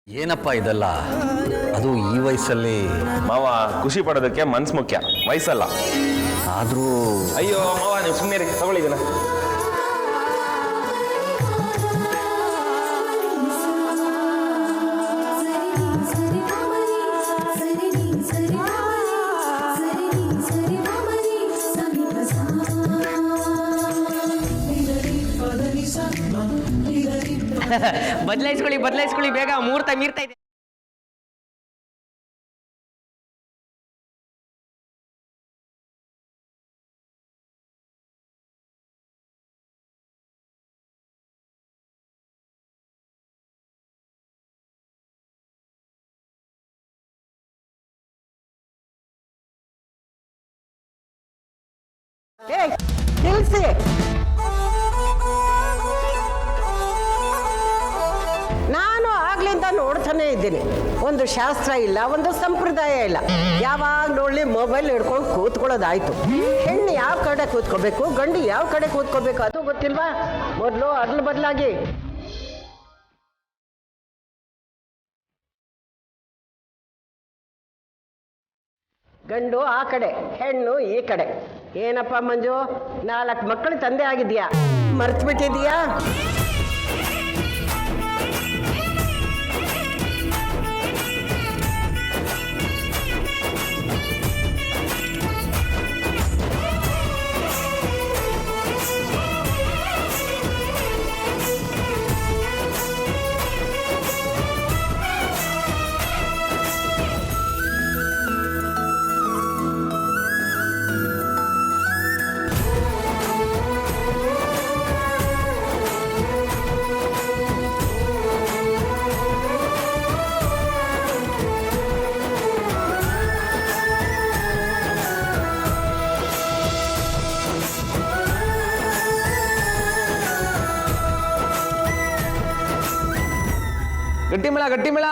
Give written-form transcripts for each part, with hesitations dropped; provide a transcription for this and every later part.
ಏನಪ್ಪ ಇದೆಲ್ಲ, ಅದು ಈ ವಯಸ್ಸಲ್ಲಿ? ಮಾವ, ಖುಷಿ ಪಡೋದಕ್ಕೆ ಮನ್ಸು ಮುಖ್ಯ, ವಯಸ್ಸಲ್ಲ. ಆದರೂ ಅಯ್ಯೋ ಮಾವ, ನೀವು ಸುಮ್ಮನೆ ತಗೊಳ್ಳಿದ್ದೀನ. ಬದಲಾಯಿಸ್ಕೊಳ್ಳಿ ಬೇಗ, ಮುಹೂರ್ತ ಮೀರ್ತಾ ಇದೆ. ನಿಲ್ಸಿ. ನಾನು ಆಗ್ಲಿಂದ ನೋಡ್ತಾನೆ ಇದ್ದೀನಿ, ಒಂದು ಶಾಸ್ತ್ರ ಇಲ್ಲ, ಒಂದು ಸಂಪ್ರದಾಯ ಇಲ್ಲ. ಯಾವಾಗ ನೋಡ್ಲಿ ಮೊಬೈಲ್ ಹಿಡ್ಕೊಂಡು ಕೂತ್ಕೊಳ್ಳೋದಾಯ್ತು. ಹೆಣ್ಣು ಯಾವ ಕಡೆ ಕೂತ್ಕೋಬೇಕು, ಗಂಡು ಯಾವ ಕಡೆ ಕೂತ್ಕೋಬೇಕು ಅದು ಗೊತ್ತಿಲ್ವಾ? ಮೊದಲು ಅದ್ರ ಬದಲಾಗಿ ಗಂಡು ಆ ಕಡೆ, ಹೆಣ್ಣು ಈ ಕಡೆ. ಏನಪ್ಪ ಮಂಜು, 4 ಮಕ್ಕಳು ತಂದೆ ಆಗಿದ್ಯಾ, ಮರ್ತು ಬಿಟ್ಟಿದೀಯಾ? ಗಟ್ಟಿ ಮೇಳ.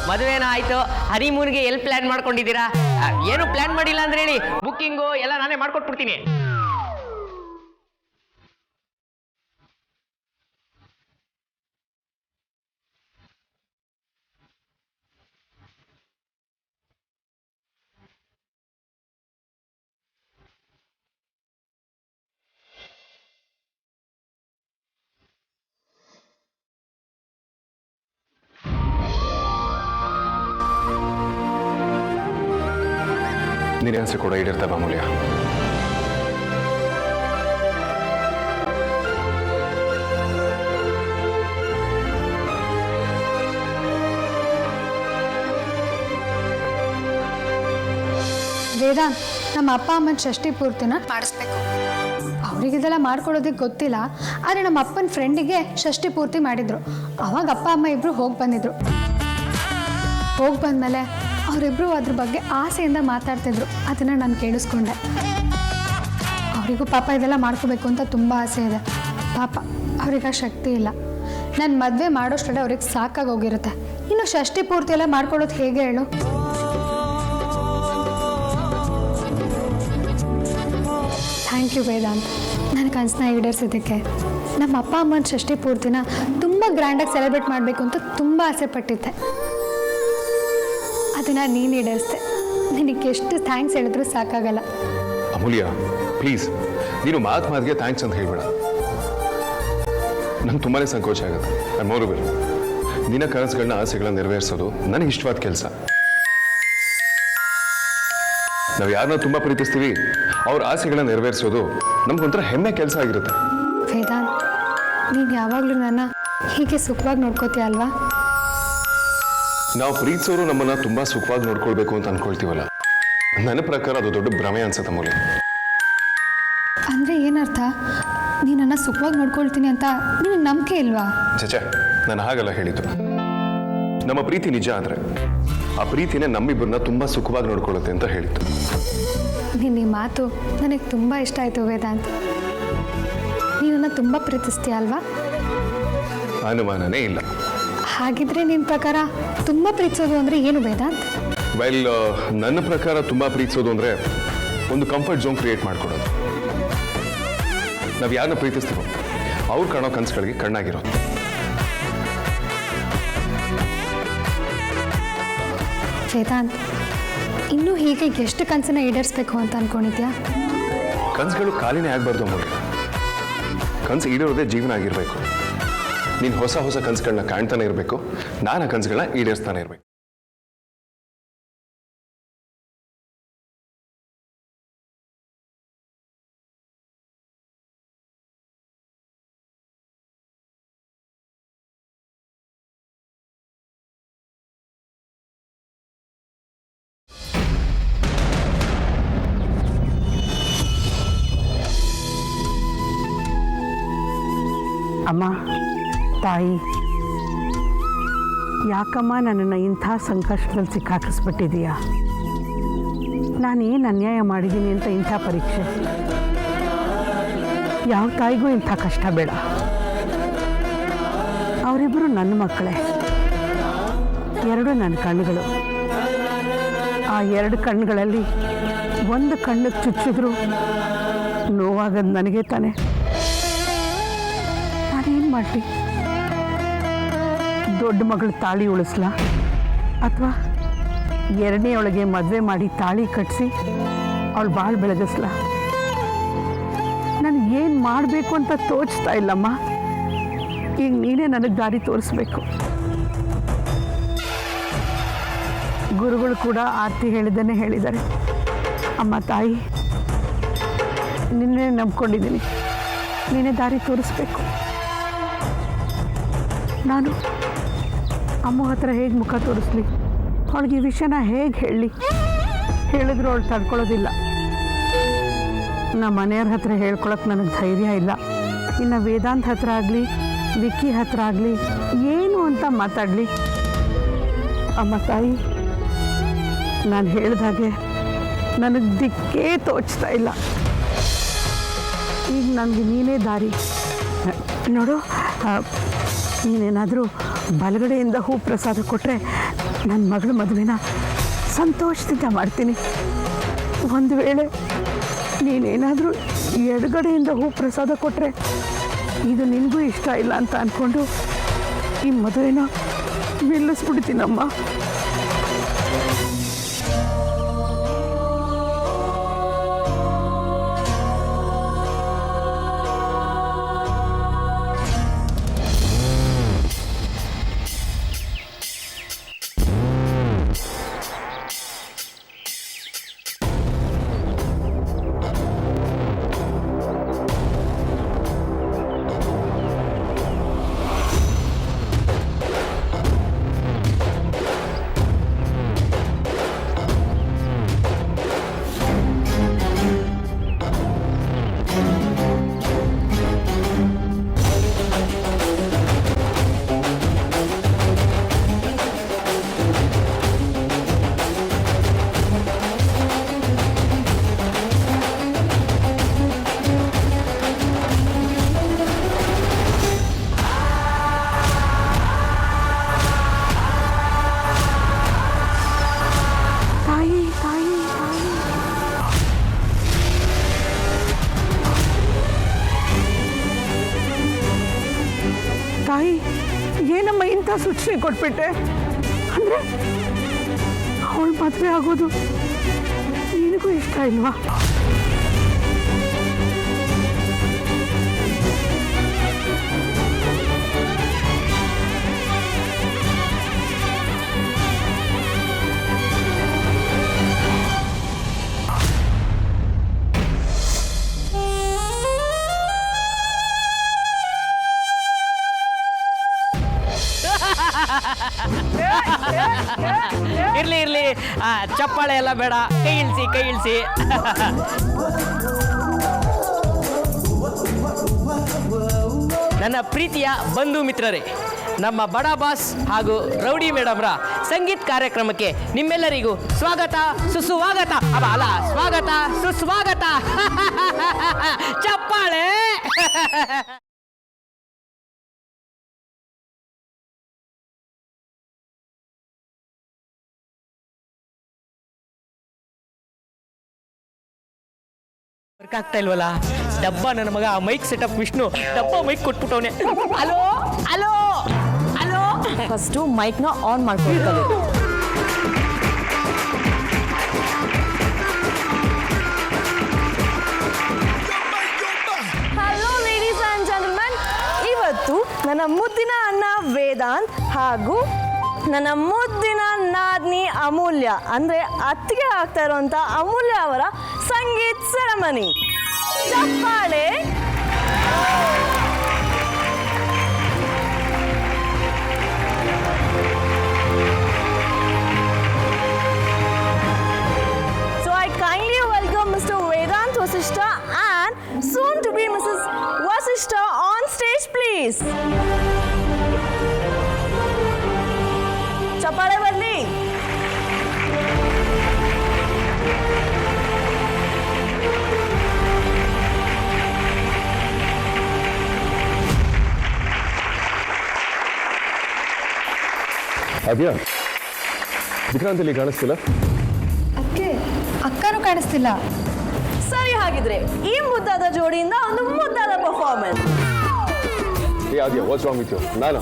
ಮದುವೆನ ಆಯ್ತು, ಹನಿಮೂನ್ಗೆ ಎಲ್ಲಿ ಪ್ಲಾನ್ ಮಾಡ್ಕೊಂಡಿದ್ದೀರಾ? ಏನು ಪ್ಲಾನ್ ಮಾಡಿಲ್ಲ ಅಂದ್ರೆ ಹೇಳಿ, ಬುಕ್ಕಿಂಗು ಎಲ್ಲ ನಾನೇ ಮಾಡ್ಕೊಟ್ಬಿಡ್ತೀನಿ. ನಿನ್ನ ಆಸೆ ಕೂಡ ಈಡೇರ್ತವೆ ಅಮೂಲ್ಯ. ವೇದಾಂತ್, ನಮ್ಮ ಅಪ್ಪ ಅಮ್ಮನ ಷಷ್ಠಿ ಪೂರ್ತಿನ ಮಾಡಿಸ್ಬೇಕು. ಅವರಿಗಿದೆಲ್ಲ ಮಾಡ್ಕೊಳ್ಳೋದಕ್ಕೆ ಗೊತ್ತಿಲ್ಲ, ಆದರೆ ನಮ್ಮ ಅಪ್ಪನ ಫ್ರೆಂಡಿಗೆ ಷಷ್ಠಿ ಪೂರ್ತಿ ಮಾಡಿದ್ರು. ಅವಾಗ ಅಪ್ಪ ಅಮ್ಮ ಇಬ್ಬರು ಹೋಗಿ ಬಂದಿದ್ರು. ಹೋಗಿ ಬಂದಮೇಲೆ ಅವರಿಬ್ಬರು ಅದ್ರ ಬಗ್ಗೆ ಆಸೆಯಿಂದ ಮಾತಾಡ್ತಿದ್ರು. ಅದನ್ನು ನಾನು ಕೇಳಿಸ್ಕೊಂಡೆ. ಅವರಿಗೂ ಪಾಪ ಇದೆಲ್ಲ ಮಾಡ್ಕೋಬೇಕು ಅಂತ ತುಂಬ ಆಸೆ ಇದೆ. ಪಾಪ ಅವ್ರಿಗೆ ಶಕ್ತಿ ಇಲ್ಲ. ನನ್ನ ಮದುವೆ ಮಾಡೋಷ್ಟೇ ಅವ್ರಿಗೆ ಸಾಕಾಗಿ ಹೋಗಿರುತ್ತೆ. ಇನ್ನು ಷಷ್ಠಿ ಪೂರ್ತಿ ಎಲ್ಲ ಮಾಡ್ಕೊಳ್ಳೋದು ಹೇಗೆ ಹೇಳು? ಥ್ಯಾಂಕ್ ಯು ವೇದಾಂತ್, ನನ್ನ ಕನಸನ್ನ ಈಡೇರಿಸಿದ್ದಕ್ಕೆ. ನಮ್ಮ ಅಪ್ಪ ಅಮ್ಮನ ಷಷ್ಠಿ ಪೂರ್ತಿನ ತುಂಬ ಗ್ರ್ಯಾಂಡಾಗಿ ಸೆಲೆಬ್ರೇಟ್ ಮಾಡಬೇಕು ಅಂತ ತುಂಬ ಆಸೆ ಪಟ್ಟಿದ್ದೆ. ಅದನ್ನು ನೀನು ಈಡೇರಿಸ್ದೆ. ನಿನಗೆ ಎಷ್ಟು ಥ್ಯಾಂಕ್ಸ್ ಹೇಳಿದ್ರು ಸಾಕಾಗಲ್ಲ. ಅಮೂಲ್ಯ, ಪ್ಲೀಸ್, ನೀನು ಮಾತಿಗೆ ಥ್ಯಾಂಕ್ಸ್ ಅಂತ ಹೇಳ್ಬೇಡ. ನಂಗೆ ತುಂಬಾ ಸಂಕೋಚ ಆಗುತ್ತೆ. ನಾನು ಮೋರುಬೆಲ್, ನಿನ್ನ ಕನಸುಗಳನ್ನ ಆಸೆಗಳನ್ನ ನೆರವೇರಿಸೋದು ನನಗೆ ಇಷ್ಟವಾದ ಕೆಲಸ. ನಾವು ಯಾರನ್ನ ತುಂಬ ಪ್ರೀತಿಸ್ತೀವಿ ಅವ್ರ ಆಸೆಗಳನ್ನ ನೆರವೇರಿಸೋದು ನಮ್ಗೊಂಥರ ಹೆಮ್ಮೆ ಕೆಲಸ ಆಗಿರುತ್ತೆ. ವೇದಾಂತ್, ನೀನು ಯಾವಾಗಲೂ ನನ್ನ ಹೀಗೆ ಸುಖವಾಗಿ ನೋಡ್ಕೋತೀಯ ಅಲ್ವಾ? ನಾವು ಪ್ರೀತಿಸೋರು ನಮ್ಮನ್ನ ತುಂಬಾ ಸುಖವಾಗಿ ನೋಡ್ಕೊಳ್ಬೇಕು ಅಂತ ಅನ್ಕೊಳ್ತೀವಲ್ಲ, ನನ್ನ ಪ್ರಕಾರ ಅದು ದೊಡ್ಡ ಭ್ರಮೆ ಅನ್ಸುತ್ತೆ ಮೂಲಿ. ಅಂದರೆ ಏನರ್ಥ? ನೀನನ್ನು ಸುಖವಾಗಿ ನೋಡ್ಕೊಳ್ತೀನಿ ಅಂತ ನಿನಗೆ ನಂಬಿಕೆ ಇಲ್ವಾ? ಚಚೆ, ನಾನು ಹಾಗಲ್ಲ ಹೇಳಿದ್ದು. ನಮ್ಮ ಪ್ರೀತಿ ನಿಜ ಆದರೆ ಆ ಪ್ರೀತಿನೇ ನಮ್ಮಿಬ್ಬರನ್ನ ತುಂಬಾ ಸುಖವಾಗಿ ನೋಡ್ಕೊಳ್ಳುತ್ತೆ ಅಂತ ಹೇಳಿದ್ದು. ನಿನ್ನ ಈ ಮಾತು ನನಗೆ ತುಂಬ ಇಷ್ಟ ಆಯಿತು ವೇದಾಂತ್. ನೀನನ್ನು ತುಂಬ ಪ್ರೀತಿಸ್ತೀಯ ಅಲ್ವಾ? ಅನುಮಾನನೇ ಇಲ್ಲ. ಹಾಗಿದ್ರೆ ನಿನ್ನ ಪ್ರಕಾರ ತುಂಬ ಪ್ರೀತಿಸೋದು ಅಂದರೆ ಏನು ವೇದಾಂತ್? ವೆಲ್, ನನ್ನ ಪ್ರಕಾರ ತುಂಬಾ ಪ್ರೀತಿಸೋದು ಅಂದ್ರೆ ಒಂದು ಕಂಫರ್ಟ್ ಝೋನ್ ಕ್ರಿಯೇಟ್ ಮಾಡ್ಕೊಡೋದು. ನಾವು ಯಾರನ್ನ ಪ್ರೀತಿಸ್ತೀವೋ ಅವ್ರು ಕಾಣೋ ಕನಸುಗಳಿಗೆ ಕಣ್ಣಾಗಿರೋದು. ವೇದಾಂತ್, ಇನ್ನೂ ಹೀಗೆ ಎಷ್ಟು ಕನಸನ್ನ ಈಡೇರಿಸ್ಬೇಕು ಅಂತ ಅನ್ಕೊಂಡಿದ್ಯಾ? ಕನಸುಗಳು ಖಾಲಿನೇ ಆಗಬಾರ್ದು ಅಮ್ಮ. ಕನಸು ಈಡೇರೋದೇ ಜೀವನ ಆಗಿರಬೇಕು. ನೀನು ಹೊಸ ಹೊಸ ಕನಸುಗಳನ್ನ ಕಾಣ್ತಾನೆ ಇರಬೇಕು, ನಾನು ಆ ಕನಸುಗಳನ್ನ ಈಡೇರಿಸ್ತಾನೆ ಇರಬೇಕು. ಅಮ್ಮ, ತಾಯಿ, ಯಾಕಮ್ಮ ನನ್ನನ್ನು ಇಂಥ ಸಂಕಷ್ಟದಲ್ಲಿ ಸಿಕ್ಕಾಕಿಸ್ಬಿಟ್ಟಿದೀಯಾ? ನಾನೇನು ಅನ್ಯಾಯ ಮಾಡಿದ್ದೀನಿ ಅಂತ ಇಂಥ ಪರೀಕ್ಷೆ? ಯಾವ ತಾಯಿಗೂ ಇಂಥ ಕಷ್ಟ ಬೇಡ. ಅವರಿಬ್ಬರು ನನ್ನ ಮಕ್ಕಳೇ, ಎರಡು ನನ್ನ ಕಣ್ಣುಗಳು. ಆ ಎರಡು ಕಣ್ಣುಗಳಲ್ಲಿ ಒಂದು ಕಣ್ಣಿಗೆ ಚುಚ್ಚಿದ್ರು ನೋವಾಗದು ನನಗೆ ತಾನೆ. ನಾನೇನು ಮಾಡಲಿ? ದೊಡ್ಡ ಮಗಳು ತಾಳಿ ಉಳಿಸ್ಲ, ಅಥವಾ ಎರಡನೇ ಒಳಗೆ ಮದುವೆ ಮಾಡಿ ತಾಳಿ ಕಟ್ಟಿಸಿ ಅವಳು ಭಾಳ ಬೆಳಗಿಸ್ಲ? ನಾನು ಏನು ಮಾಡಬೇಕು ಅಂತ ತೋಚ್ತಾ ಇಲ್ಲಮ್ಮ. ಈಗ ನೀನೇ ನನಗೆ ದಾರಿ ತೋರಿಸ್ಬೇಕು. ಗುರುಗಳು ಕೂಡ ಆರತಿ ಹೇಳಿದ್ದನ್ನೇ ಹೇಳಿದ್ದಾರೆ. ಅಮ್ಮ ತಾಯಿ, ನಿನ್ನೆ ನಂಬ್ಕೊಂಡಿದ್ದೀನಿ, ನೀನೇ ದಾರಿ ತೋರಿಸ್ಬೇಕು. ನಾನು ಅಮ್ಮ ಹತ್ರ ಹೇಗೆ ಮುಖ ತೋರಿಸ್ಲಿ? ಅವಳಿಗೆ ಈ ವಿಷಯನ ಹೇಗೆ ಹೇಳಲಿ? ಹೇಳಿದ್ರು ಅವಳು ತಡ್ಕೊಳ್ಳೋದಿಲ್ಲ. ನಮ್ಮ ಮನೆಯವ್ರ ಹತ್ರ ಹೇಳ್ಕೊಳಕ್ಕೆ ನನಗೆ ಧೈರ್ಯ ಇಲ್ಲ. ಇನ್ನು ವೇದಾಂತ್ ಹತ್ರ ಆಗಲಿ, ವಿಕ್ಕಿ ಹತ್ರ ಆಗಲಿ ಏನು ಅಂತ ಮಾತಾಡಲಿ? ಅಮ್ಮ ತಾಯಿ, ನಾನು ಹೇಳಿದಾಗೆ ನನಗೆ ದಿಕ್ಕೇ ತೋಚ್ತಾ ಇಲ್ಲ. ಈಗ ನನಗೆ ನೀನೇ ದಾರಿ ನೋಡು. ನೀನೇನಾದರೂ ಬಲಗಡೆಯಿಂದ ಹೂ ಪ್ರಸಾದ ಕೊಟ್ಟರೆ ನನ್ನ ಮಗಳ ಮದುವೆನ ಸಂತೋಷದಿಂದ ಮಾಡ್ತೀನಿ. ಒಂದು ವೇಳೆ ನೀನೇನಾದರೂ ಎಡಗಡೆಯಿಂದ ಹೂ ಪ್ರಸಾದ ಕೊಟ್ಟರೆ ಇದು ನಿನಗೂ ಇಷ್ಟ ಇಲ್ಲ ಅಂತ ಅಂದ್ಕೊಂಡು ಈ ಮದುವೆನ ನಿಲ್ಲಿಸ್ಬಿಡ್ತೀನಮ್ಮ. ತಾಯಿ, ಏನಮ್ಮ ಇಂಥ ಸೂಚನೆ ಕೊಟ್ಬಿಟ್ಟೆ? ಅಂದರೆ ಅವಳು ಮದುವೆ ಆಗೋದು ನಿನಗೂ ಇಷ್ಟ ಇಲ್ವಾ? ಇರ್ಲಿ ಇರ್ಲಿ, ಚಪ್ಪಾಳೆ ಎಲ್ಲ ಬೇಡ, ಕೈ ಇಳಿಸಿ ಕೈ ಇಳಿಸಿ. ನನ್ನ ಪ್ರೀತಿಯ ಬಂಧು ಮಿತ್ರರೇ, ನಮ್ಮ ಬಡ ಬಾಸ್ ಹಾಗೂ ರೌಡಿ ಮೇಡಮ್ರ ಸಂಗೀತ ಕಾರ್ಯಕ್ರಮಕ್ಕೆ ನಿಮ್ಮೆಲ್ಲರಿಗೂ ಸ್ವಾಗತ ಸುಸ್ವಾಗತ. ಅಲ್ಲ, ಸ್ವಾಗತ ಸುಸ್ವಾಗತ. ಚಪ್ಪಾಳೆ. ವರ್ಕ್ ಆಗ್ತಾ ಇಲ್ವಲ್ಲ? ಡಬ್ಬ ನನ್ನ ಮಗ ಮೈಕ್ ಸೆಟಪ್ ವಿಷ್ಣು ಡಬ್ಬ ಮೈಕ್ ಕೊಟ್ಬಿಟ್ಟವನೆ. Hello hello hello. ಫಸ್ಟು ಮೈಕ್ನ ಆನ್ ಮಾಡ್ಕೊಳ್ತಾರೆ. ಹಲೋ ಲೇಡೀಸ್ ಆ್ಯಂಡ್ ಜೆಂಟಲ್ಮೆನ್, ಇವತ್ತು ನನ್ನ ಮುದ್ದಿನ ಅಣ್ಣ ವೇದಾಂತ್ ಹಾಗೂ ನನ್ನ ಮುದ್ದಿನ ನಾದ್ನಿ ಅಮೂಲ್ಯ ಅಂದರೆ ಅತ್ತಿಗೆ ಆಗ್ತಾ ಇರುವಂಥ ಅಮೂಲ್ಯ ಅವರ ಸಂಗೀತ ಸೆರೆಮನಿ. ಚಪ್ಪಾಳೆ. So I kindly welcome Mr. Vedant Vasishta and soon to be Mrs. Vasishta on stage, please. ಚಪ್ಪಾಳೆ ಬರಲಿ. ಅದ್ಯಾ ವಿಕ್ರಾಂತ್ ಇಲ್ಲಿ ಕಾಣಿಸ್ತಿಲ್ಲ? ಅಕ್ಕನೂ ಕಾಣಿಸ್ತಿಲ್ಲ. ಸರಿ, ಹಾಗಿದ್ರೆ ಈ ಮುದ್ದಾದ ಜೋಡಿಯಿಂದ ಒಂದು ಮುದ್ದಾದ ಪರ್ಫಾರ್ಮೆನ್ಸ್. ಅದ್ಯಾ, ವಾಟ್ಸ್ ರಾಂಗ್ ವಿತ್ ಯು? ನಾನು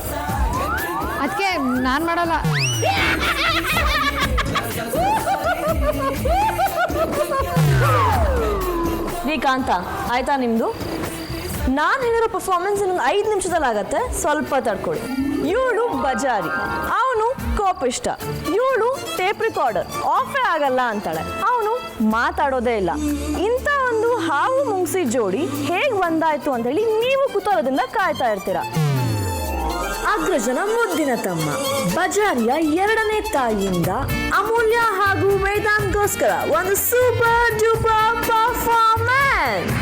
ಅದಕ್ಕೆ ನಾನು ಮಾಡಲ್ಲ. ಕಾಂತ, ಆಯ್ತಾ ನಿಮ್ದು? ನಾನು ಹೇಳಿರೋ ಪರ್ಫಾರ್ಮೆನ್ಸ್ ಇನ್ನೊಂದು 5 ನಿಮಿಷದಲ್ಲಿ ಆಗತ್ತೆ, ಸ್ವಲ್ಪ ತಡ್ಕೊಳ್ಳಿ. ಇವಳು ಬಜಾರಿ, ಅವನು ಕೋಪಿಷ್ಟ, ಇವಳು ಟೇಪ್ ರಿಕಾರ್ಡರ್, ಆಫೇ ಆಗಲ್ಲ ಅಂತಾಳೆ, ಅವನು ಮಾತಾಡೋದೇ ಇಲ್ಲ. ಇಂಥ ಒಂದು ಹಾವು ಮುಂಗ್ಸಿ ಜೋಡಿ ಹೇಗೆ ಒಂದಾಯ್ತು ಅಂತೇಳಿ ನೀವು ಕುತೂಹಲದಿಂದ ಕಾಯ್ತಾ ಇರ್ತೀರ. ಅಗ್ರಜನ ಮುದ್ದಿನ ತಮ್ಮ ಬಜಾರಿಯ 2ನೇ ತಾಯಿಯಿಂದ ಅಮೂಲ್ಯ ಹಾಗೂ ವೇದಾಂತ್ಗೋಸ್ಕರ ಒಂದು super duper performance.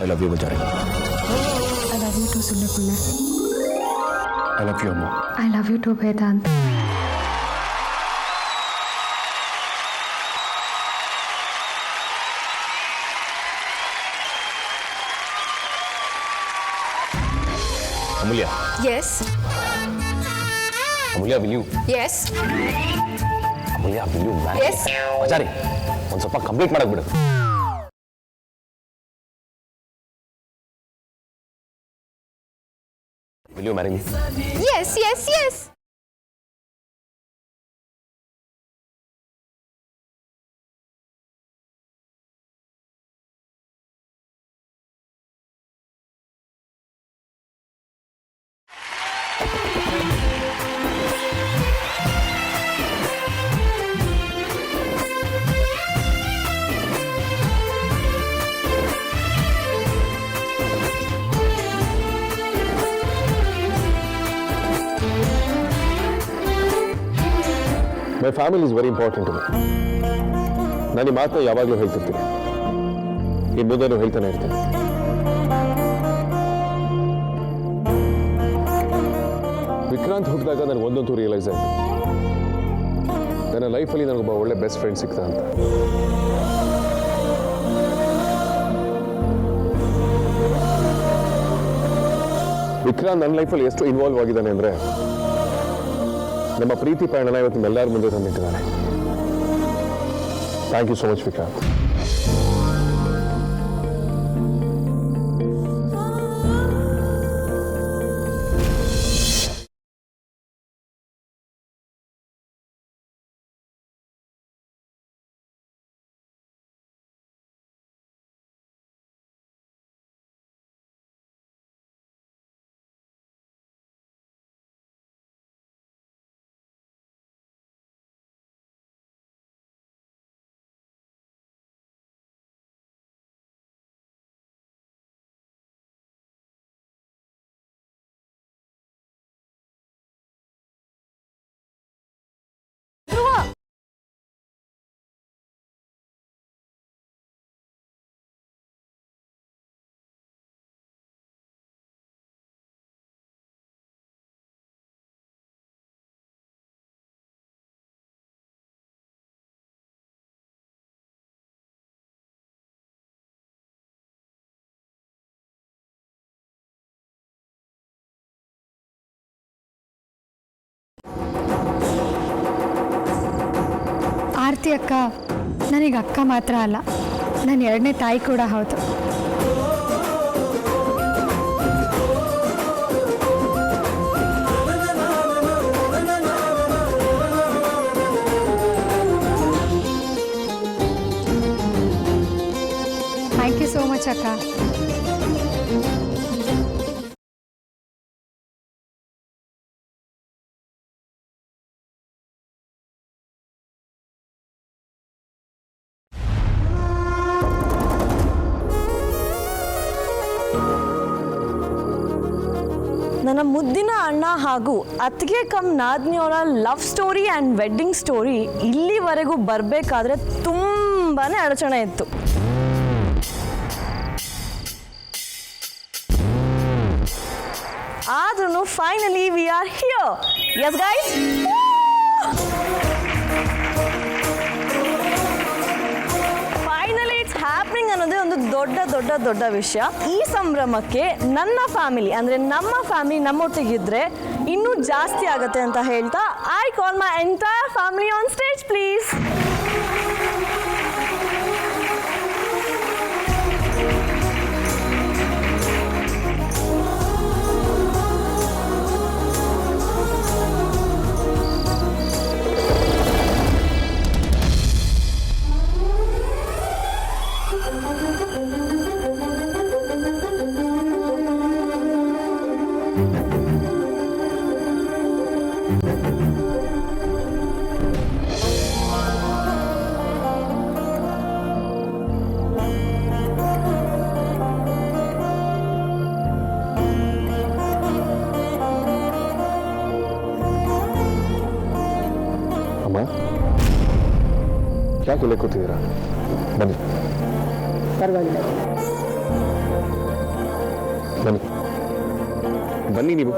I love you ಬಜಾರಿ. ಐ ಲವ್ ಯು ಟು ಸುಳ್ಳು ಪುಣ್ಯ. ಐ ಲವ್ ಯು ಅಮ್ಮ. I love you too Vedant. Amulya, yes Amulya will you yes Amulya will you yes ಬಜಾರಿ ಒಂದು ಸ್ವಲ್ಪ ಕಂಪ್ಲೀಟ್ ಮಾಡಕ್ ಬಿಡು. Will you marry me? Yes yes yes. My family is very important to me. ನಾನು ಈ ಮಾತನ್ನ ಯಾವಾಗಲೂ ಹೇಳ್ತಿರ್ತೀನಿ, ಇನ್ನು ಮುಂದೆನೂ ಹೇಳ್ತಾನೆ ಇರ್ತೀನಿ. ವಿಕ್ರಾಂತ್ ಹುಟ್ಟಿದಾಗ ನನಗೆ ಒಂದಂತೂ ರಿಯಲೈಸ್ ಆಯಿತು, ನನ್ನ ಲೈಫಲ್ಲಿ ನನಗೊಬ್ಬ ಒಳ್ಳೆ ಬೆಸ್ಟ್ ಫ್ರೆಂಡ್ ಸಿಗ್ತಾ ಅಂತ. ವಿಕ್ರಾಂತ್ ನನ್ನ ಲೈಫಲ್ಲಿ ಎಷ್ಟು ಇನ್ವಾಲ್ವ್ ಆಗಿದ್ದಾನೆ ಅಂದರೆ, ನಮ್ಮ ಪ್ರೀತಿ ಪಯಣನ ಇವತ್ತು ಎಲ್ಲರ ಮುಂದೆ ತಂದಿಟ್ಟಿದ್ದಾನೆ. Thank you so much Vikrant. Aarti ಅಕ್ಕ ನನಗೆ ಅಕ್ಕ ಮಾತ್ರ ಅಲ್ಲ, ನನ್ನ ಎರಡನೇ ತಾಯಿ ಕೂಡ ಹೌದು. ಥ್ಯಾಂಕ್ ಯು ಸೋ ಮಚ್ ಅಕ್ಕ. ನನ್ನ ಮುದ್ದಿನ ಅಣ್ಣ ಹಾಗೂ ಅತ್ತಿಗೆ ಕಮ್ ನಾದ್ನಿಯವರ love story and wedding story ಇಲ್ಲಿವರೆಗೂ ಬರಬೇಕಾದ್ರೆ ತುಂಬಾ ಅಡಚಣೆ ಇತ್ತು. ಆದ್ರೂ finally we are here. Yes guys, finally it's happening ಅನ್ನೋದೇ ಒಂದು ದೊಡ್ಡ ದೊಡ್ಡ ದೊಡ್ಡ ವಿಷಯ. ಈ ಸಂಭ್ರಮಕ್ಕೆ ನನ್ನ ಫ್ಯಾಮಿಲಿ ಅಂದರೆ ನಮ್ಮ ಫ್ಯಾಮಿಲಿ ನಮ್ಮೊಟ್ಟಿಗಿದ್ರೆ ಇನ್ನೂ ಜಾಸ್ತಿ ಆಗುತ್ತೆ ಅಂತ ಹೇಳ್ತಾ I call my entire family on stage please. ಯಾಕೆ ಇಲ್ಲೇ ಕೂತಿದ್ದೀರಾ? ಬನ್ನಿ. ಪರವಾಗಿಲ್ಲ. ಬನ್ನಿ ಬನ್ನಿ ನೀವು